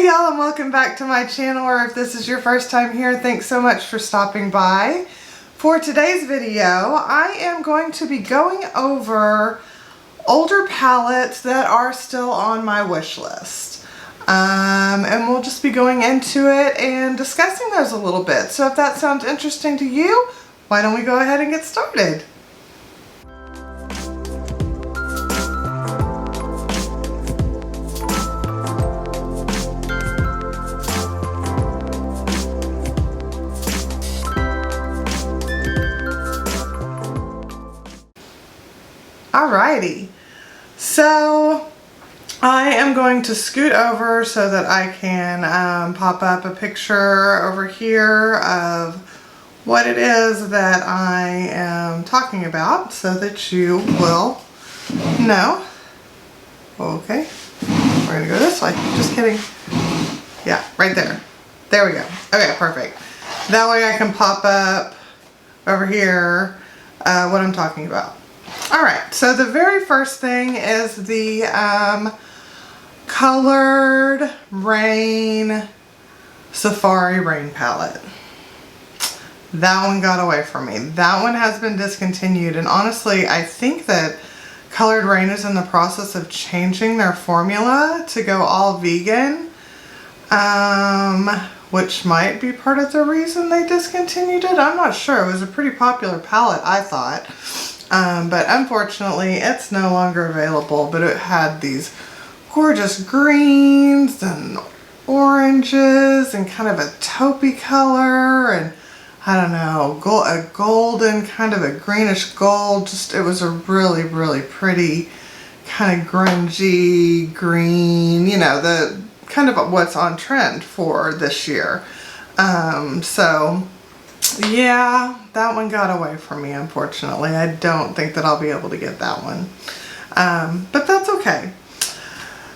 Hey y'all, and welcome back to my channel, or if this is your first time here, thanks so much for stopping by. For today's video, I am going to be going over older palettes that are still on my wish list. And we'll just be going into it and discussing those a little bit. So if that sounds interesting to you, why don't we go ahead and get started? Alrighty, so I am going to scoot over so that I can pop up a picture over here of what it is that I am talking about so that you will know. Okay, we're gonna go this way, just kidding. Yeah, right there. There we go. Okay, perfect. That way I can pop up over here what I'm talking about. Alright, so the very first thing is the Colored Rain Safari Rain palette. That one got away from me. That one has been discontinued, and honestly I think that Colored Rain is in the process of changing their formula to go all vegan, which might be part of the reason they discontinued it. I'm not sure. It was a pretty popular palette, I thought. But unfortunately it's no longer available, but it had these gorgeous greens and oranges and kind of a taupey color and I don't know, a golden, kind of a greenish gold. Just, it was a really pretty kind of grungy green, you know, the kind of what's on trend for this year. So yeah, that one got away from me, unfortunately. I don't think that I'll be able to get that one. But that's okay.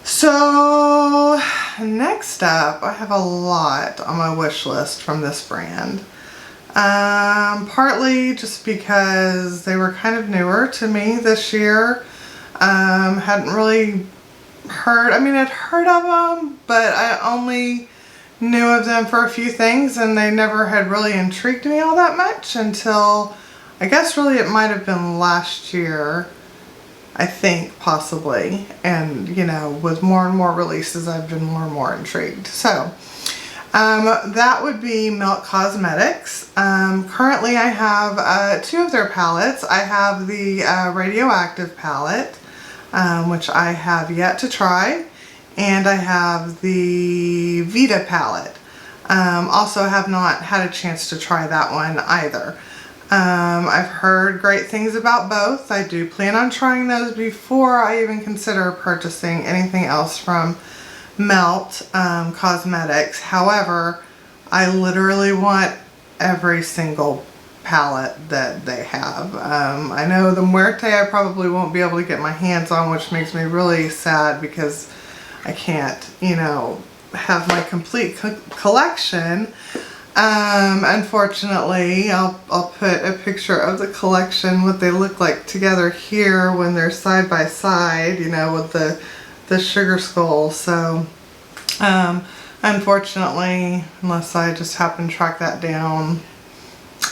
So next up, I have a lot on my wish list from this brand. Partly just because they were kind of newer to me this year. Hadn't really heard, I mean, I'd heard of them, but I only knew of them for a few things, and they never had really intrigued me all that much until, I guess really it might have been last year, I think, possibly. And you know, with more and more releases, I've been more and more intrigued. So that would be Milk Cosmetics. Currently I have two of their palettes. I have the Radioactive palette, which I have yet to try. And I have the Vita palette. Also have not had a chance to try that one either. I've heard great things about both. I do plan on trying those before I even consider purchasing anything else from Melt Cosmetics. However, I literally want every single palette that they have. I know the Muerte I probably won't be able to get my hands on, which makes me really sad because I can't, you know, have my complete collection. Unfortunately, I'll put a picture of the collection, what they look like together here when they're side by side, you know, with the sugar skull. So, unfortunately, unless I just happen to track that down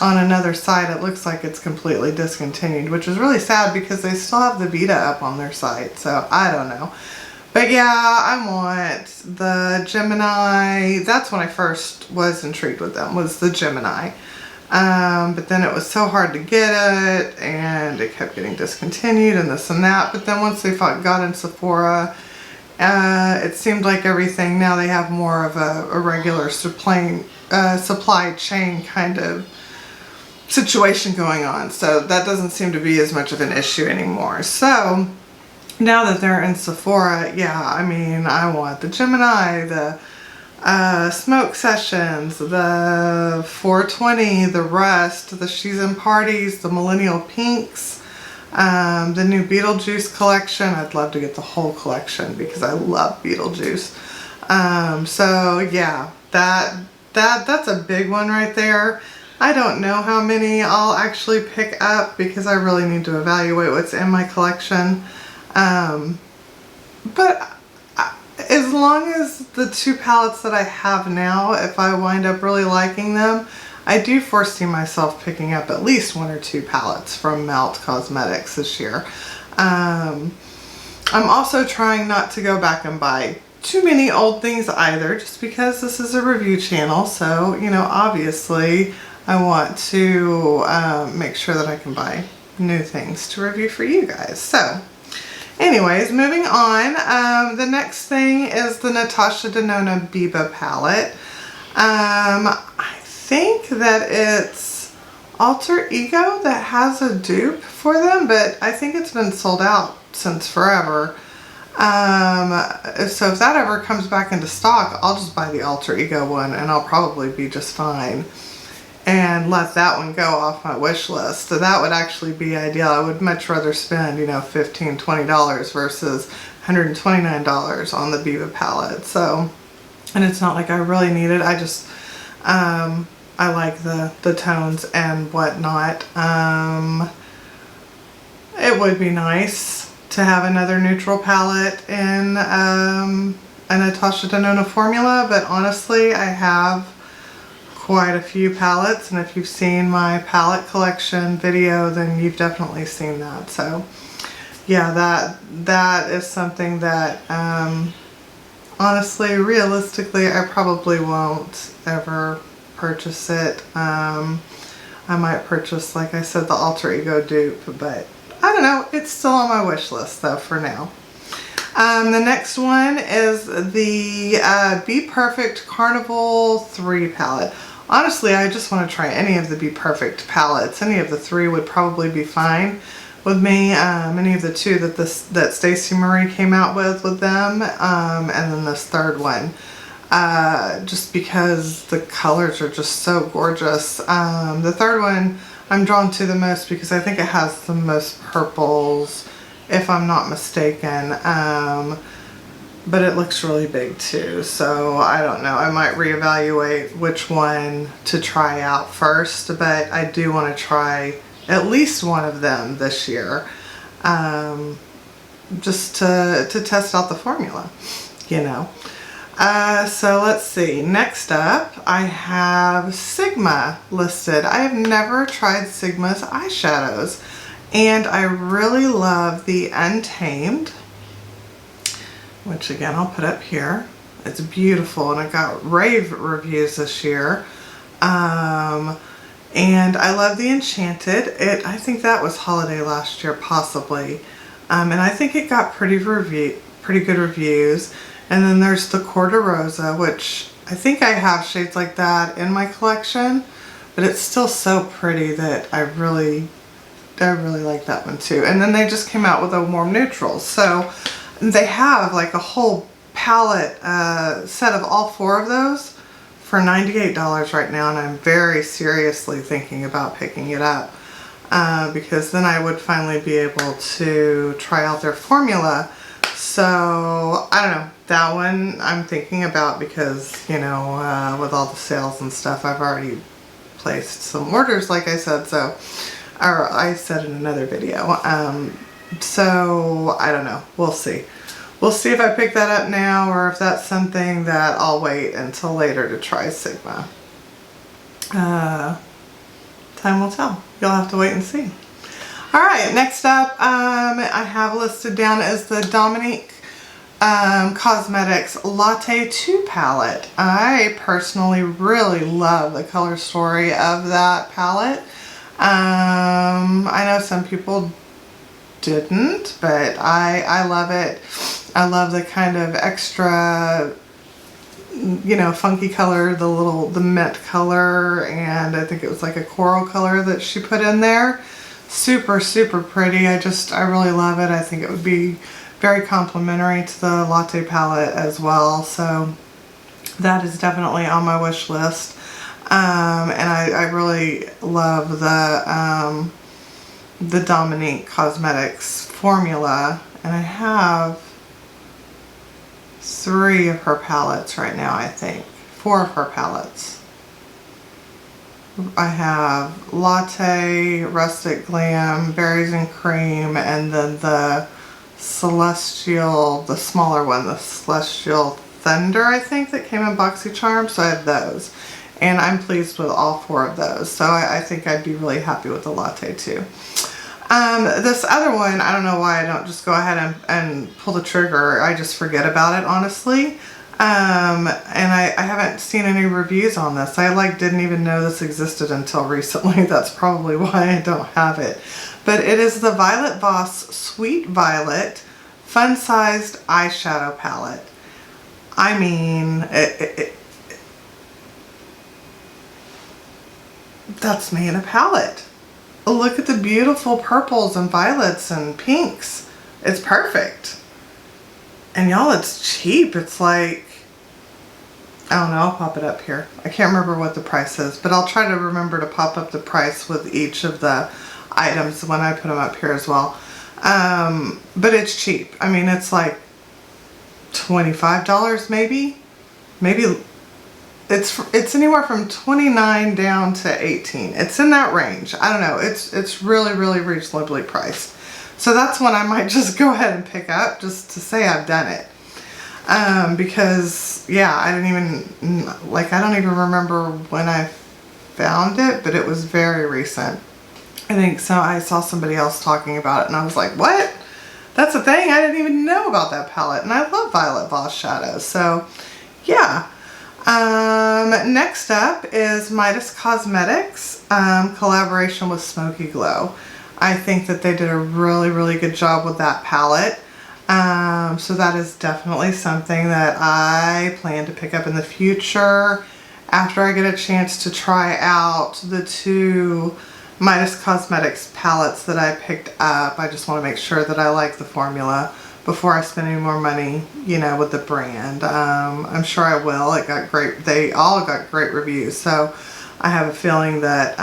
on another site, it looks like it's completely discontinued, which is really sad because they still have the Vita up on their site. So, I don't know. But yeah, I want the Gemini. That's when I first was intrigued with them, was the Gemini. But then it was so hard to get it, and it kept getting discontinued and this and that. But then once they got in Sephora, it seemed like everything, now they have more of a regular supply chain kind of situation going on. So that doesn't seem to be as much of an issue anymore. So now that they're in Sephora, yeah, I mean, I want the Gemini, the Smoke Sessions, the 420, the Rust, the She's in Parties, the Millennial Pinks, the new Beetlejuice collection. I'd love to get the whole collection because I love Beetlejuice. So yeah, that's a big one right there. I don't know how many I'll actually pick up because I really need to evaluate what's in my collection. But as long as the two palettes that I have now, if I wind up really liking them, I do foresee myself picking up at least 1 or 2 palettes from Melt Cosmetics this year. I'm also trying not to go back and buy too many old things either, just because this is a review channel. So, you know, obviously I want to make sure that I can buy new things to review for you guys. So anyways, moving on, the next thing is the Natasha Denona Biba palette. I think that it's Alter Ego that has a dupe for them, but I think it's been sold out since forever. So if that ever comes back into stock, I'll just buy the Alter Ego one and I'll probably be just fine and let that one go off my wish list. So that would actually be ideal. I would much rather spend, you know, $15, $20 versus $129 on the Biba palette. So, and it's not like I really need it. I just, I like the tones and whatnot. It would be nice to have another neutral palette in a Natasha Denona formula, but honestly, I have quite a few palettes, and if you've seen my palette collection video, then you've definitely seen that. So yeah, that is something that honestly, realistically, I probably won't ever purchase it. I might purchase, like I said, the Alter Ego dupe, but I don't know, it's still on my wish list though for now. The next one is the Be Perfect Carnival 3 palette. Honestly, I just want to try any of the Be Perfect palettes. Any of the 3 would probably be fine with me. Any of the 2 that Stacey Marie came out with them, and then this 3rd one. Just because the colors are just so gorgeous. The 3rd one I'm drawn to the most because I think it has the most purples, if I'm not mistaken. But it looks really big too, so I don't know. I might reevaluate which one to try out first, but I do want to try at least one of them this year, just to test out the formula, you know. So let's see. Next up, I have Sigma listed. I have never tried Sigma's eyeshadows, and I really love the Untamed, which again I'll put up here. It's beautiful, and it got rave reviews this year. And I love the Enchanted. I think that was holiday last year, possibly. And I think it got pretty good reviews. And then there's the Corda Rosa, which I think I have shades like that in my collection, but it's still so pretty that I really like that one too. And then they just came out with a warm neutral, so they have like a whole palette set of all 4 of those for $98 right now, and I'm very seriously thinking about picking it up because then I would finally be able to try out their formula. So I don't know, that one I'm thinking about because, you know, with all the sales and stuff, I've already placed some orders, like I said, so, or I said in another video. So I don't know, we'll see. We'll see if I pick that up now or if that's something that I'll wait until later to try Sigma. Time will tell. You'll have to wait and see. Alright, next up I have listed down as the Dominique Cosmetics Latte 2 palette. I personally really love the color story of that palette. I know some people didn't, but I love it. I love the kind of extra, you know, funky color, the mint color, and I think it was like a coral color that she put in there. Super, super pretty. I really love it. I think it would be very complimentary to the Latte palette as well. So that is definitely on my wish list. And I really love the Dominique Cosmetics formula. And I have 3 of her palettes right now, I think. 4 of her palettes. I have Latte, Rustic Glam, Berries and Cream, and then the Celestial, the smaller one, the Celestial Thunder, I think, that came in BoxyCharm. So I have those. And I'm pleased with all 4 of those. So I think I'd be really happy with the latte too. This other one, I don't know why I don't just go ahead and pull the trigger. I just forget about it, honestly. And I haven't seen any reviews on this. I like didn't even know this existed until recently. That's probably why I don't have it. But it is the Violet Voss Sweet Violet Fun Sized Eyeshadow Palette. I mean, that's me in a palette. Look at the beautiful purples and violets and pinks. It's perfect. And y'all, it's cheap. It's like, I don't know, I'll pop it up here. I can't remember what the price is, but I'll try to remember to pop up the price with each of the items when I put them up here as well. But it's cheap. I mean, it's like $25 maybe. Maybe it's anywhere from $29 down to $18. It's in that range. I don't know. It's really, really reasonably priced. So that's one I might just go ahead and pick up just to say I've done it. Because yeah, I don't even remember when I found it, but it was very recent. I think so. I saw somebody else talking about it and I was like, what? That's a thing? I didn't even know about that palette. And I love Violet Voss shadows. So yeah. Next up is Midas Cosmetics, collaboration with Smoky Glow. I think that they did a really, really good job with that palette. So that is definitely something that I plan to pick up in the future after I get a chance to try out the 2 Midas Cosmetics palettes that I picked up. I just want to make sure that I like the formula before I spend any more money, you know, with the brand. I'm sure I will. It got great. They all got great reviews. So I have a feeling that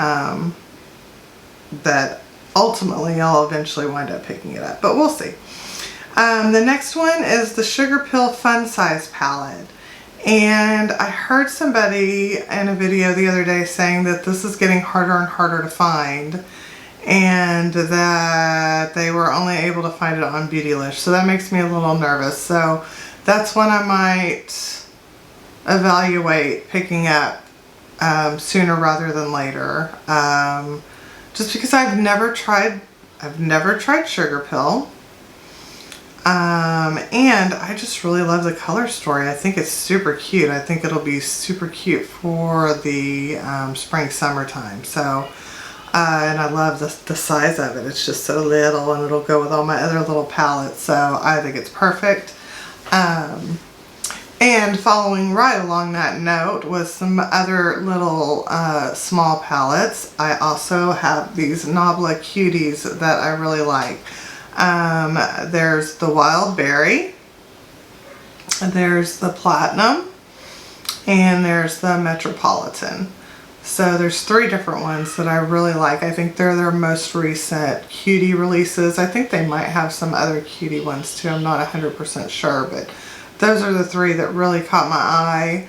that ultimately I'll eventually wind up picking it up, but we'll see. The next one is the Sugar Pill Fun Size Palette. And I heard somebody in a video the other day saying that this is getting harder and harder to find and that they were only able to find it on Beautylish. So that makes me a little nervous. So that's one I might evaluate picking up sooner rather than later. Just because I've never tried Sugar Pill. And I just really love the color story. I think it's super cute. I think it'll be super cute for the spring summertime. So, and I love the size of it. It's just so little and it'll go with all my other little palettes. So I think it's perfect. And following right along that note with some other little small palettes, I also have these Nabla Cuties that I really like. There's the Wild Berry, there's the Platinum, and there's the Metropolitan. So there's 3 different ones that I really like. I think they're their most recent cutie releases. I think they might have some other cutie ones too. I'm not 100% sure, but those are the 3 that really caught my eye.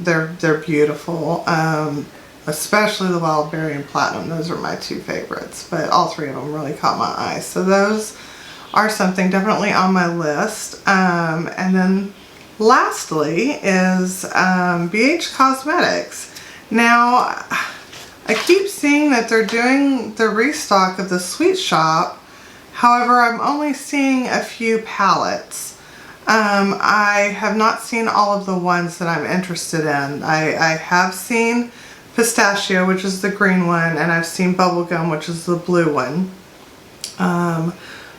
They're beautiful. Especially the Wild Berry and Platinum. Those are my 2 favorites, but all 3 of them really caught my eye. So those are something definitely on my list. And then lastly is BH Cosmetics. Now, I keep seeing that they're doing the restock of the Sweet Shop. However, I'm only seeing a few palettes. I have not seen all of the ones that I'm interested in. I have seen Pistachio, which is the green one, and I've seen Bubblegum, which is the blue one.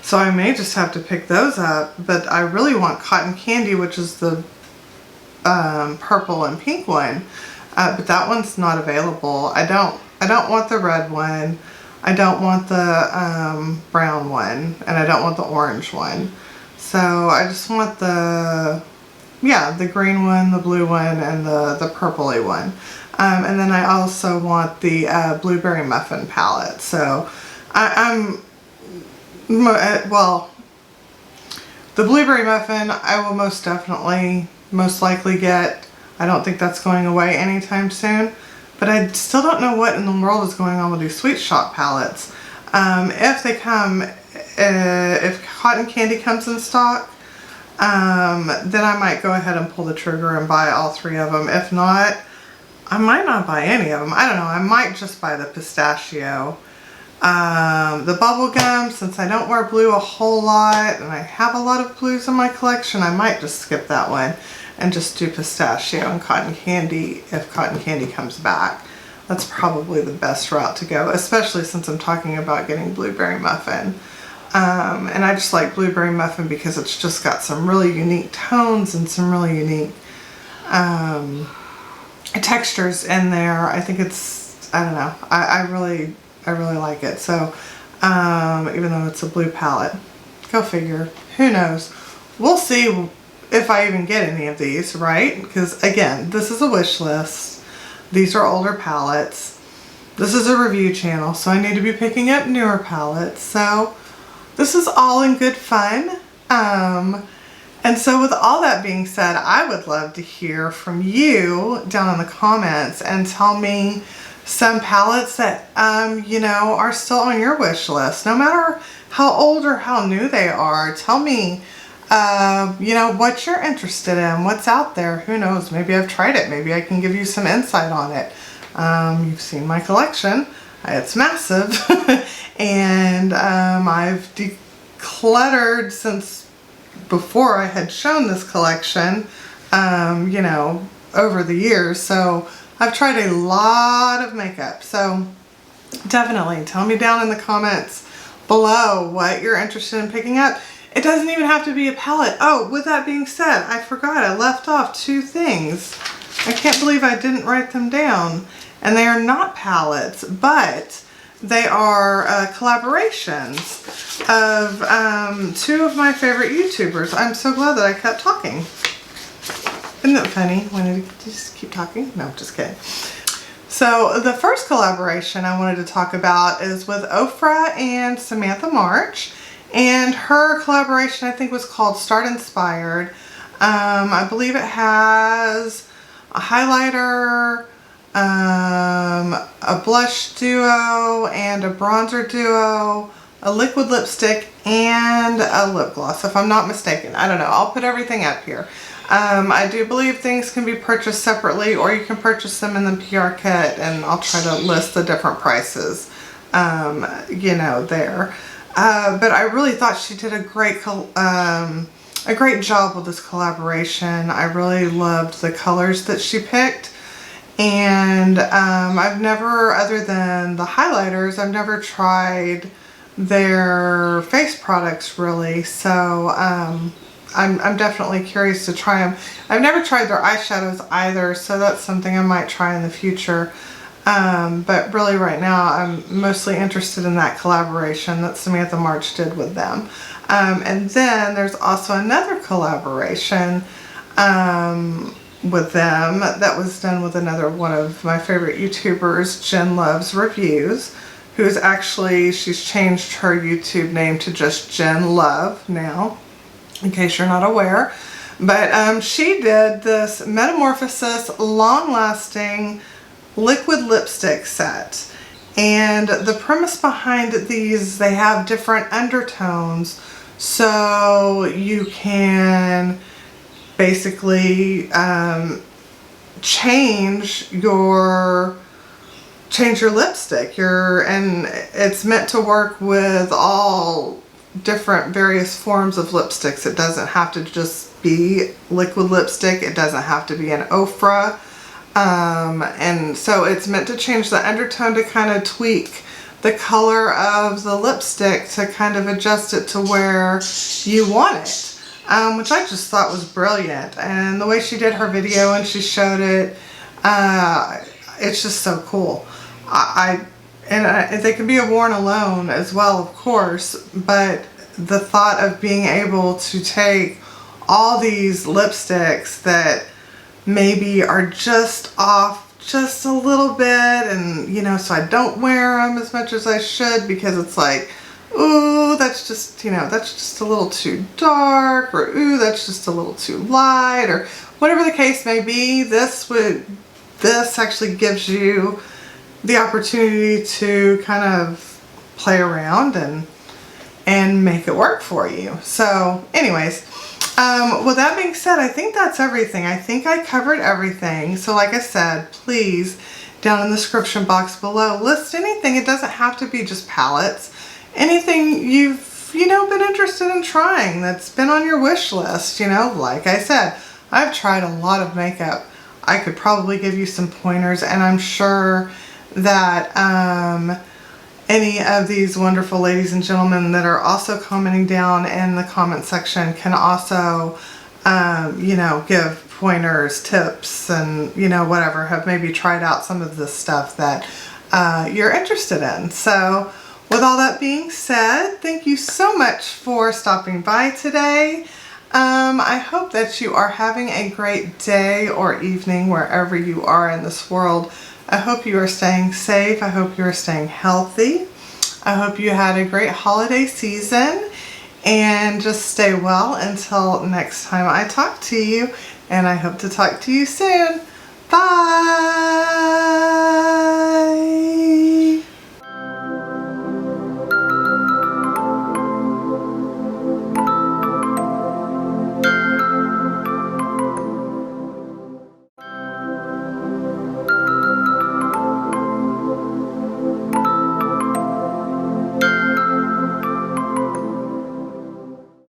So I may just have to pick those up, but I really want Cotton Candy, which is the purple and pink one, but that one's not available. I don't want the red one, I don't want the brown one, and I don't want the orange one. So I just want the green one, the blue one, and the purpley one. And then I also want the Blueberry Muffin palette. So well, the Blueberry Muffin I will most likely get. I don't think that's going away anytime soon. But I still don't know what in the world is going on with these Sweet Shop palettes. If they come if Cotton Candy comes in stock, then I might go ahead and pull the trigger and buy all 3 of them. If not, I might not buy any of them. I don't know. I might just buy the pistachio. The bubble gum, since I don't wear blue a whole lot and I have a lot of blues in my collection, I might just skip that one and just do pistachio and cotton candy if cotton candy comes back. That's probably the best route to go, especially since I'm talking about getting blueberry muffin. And I just like blueberry muffin because it's just got some really unique tones and some really unique textures in there. I think it's, I don't know, I really like it. So even though it's a blue palette, go figure, who knows. We'll see if I even get any of these, right? Because again, this is a wish list. These are older palettes. This is a review channel, so I need to be picking up newer palettes. So this is all in good fun. And so with all that being said, I would love to hear from you down in the comments and tell me some palettes that, you know, are still on your wish list. No matter how old or how new they are, tell me, you know, what you're interested in, what's out there. Who knows? Maybe I've tried it. Maybe I can give you some insight on it. You've seen my collection. It's massive. And I've decluttered since before I had shown this collection, you know, over the years. So I've tried a lot of makeup. So definitely tell me down in the comments below what you're interested in picking up. It doesn't even have to be a palette. Oh, with that being said, I forgot I left off 2 things. I can't believe I didn't write them down. And they are not palettes, but they are collaborations of 2 of my favorite YouTubers. I'm so glad that I kept talking. Isn't that funny? Wanted to just keep talking? No, just kidding. So the first collaboration I wanted to talk about is with Ofra and Samantha March. And her collaboration, I think, was called Start Inspired. I believe it has a highlighter, a blush duo, and a bronzer duo, a liquid lipstick, and a lip gloss, if I'm not mistaken. I don't know. I'll put everything up here. I do believe things can be purchased separately, or you can purchase them in the PR kit, and I'll try to list the different prices, you know, there. But I really thought she did a great job with this collaboration. I really loved the colors that she picked. And I've never, other than the highlighters, I've never tried their face products really. So I'm definitely curious to try them. I've never tried their eyeshadows either, so that's something I might try in the future. But really right now I'm mostly interested in that collaboration that Samantha March did with them. And then there's also another collaboration with them that was done with another one of my favorite YouTubers, Jen Loves Reviews, who's actually, she's changed her YouTube name to just Jen Love now, in case you're not aware. But she did this Metamorphosis long-lasting liquid lipstick set, and the premise behind these, they have different undertones, so you can basically change your lipstick. And it's meant to work with all different various forms of lipsticks. It doesn't have to just be liquid lipstick. It doesn't have to be an Ofra. And so it's meant to change the undertone to kind of tweak the color of the lipstick to kind of adjust it to where you want it, which I just thought was brilliant. And the way she did her video and she showed it, it's just so cool. And they can be worn alone as well, of course, but the thought of being able to take all these lipsticks that maybe are just off just a little bit, and you know, so I don't wear them as much as I should because it's like, ooh, that's just, you know, that's just a little too dark, or ooh, that's just a little too light, or whatever the case may be. This actually gives you the opportunity to kind of play around and and make it work for you. So anyways, with that being said, I think that's everything. I think I covered everything. So like I said, please, down in the description box below, list anything. It doesn't have to be just palettes. Anything you've, you know, been interested in trying that's been on your wish list. You know, like I said, I've tried a lot of makeup. I could probably give you some pointers, and I'm sure that any of these wonderful ladies and gentlemen that are also commenting down in the comment section can also, you know, give pointers, tips, and, you know, whatever, have maybe tried out some of this stuff that you're interested in. So with all that being said, thank you so much for stopping by today. I hope that you are having a great day or evening wherever you are in this world. I hope you are staying safe. I hope you are staying healthy. I hope you had a great holiday season, and just stay well until next time I talk to you, and I hope to talk to you soon. Bye!